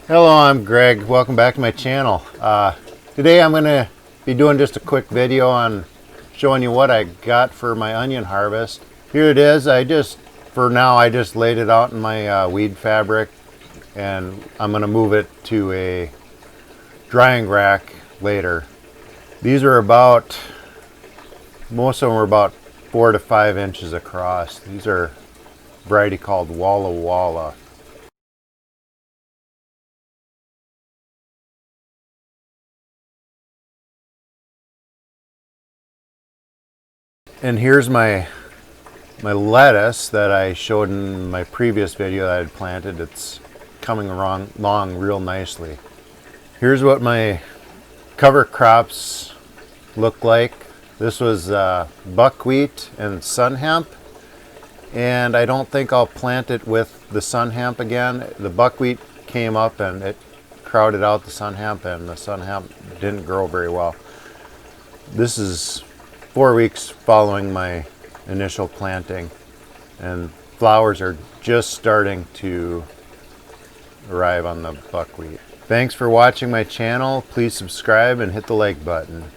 Hello, I'm Greg. Welcome back to my channel. Today I'm going to be doing just a quick video on showing you what I got for my onion harvest. Here it is. For now, I just laid it out in my weed fabric, and I'm going to move it to a drying rack later. These are most of them are about 4 to 5 inches across. These are a variety called Walla. And here's my lettuce that I showed in my previous video that I had planted. It's coming along real nicely. Here's what my cover crops look like. This was buckwheat and sun hemp, and I don't think I'll plant it with the sun hemp again. The buckwheat came up and it crowded out the sun hemp, and the sun hemp didn't grow very well. This is 4 weeks following my initial planting, and flowers are just starting to arrive on the buckwheat. Thanks for watching my channel. Please subscribe and hit the like button.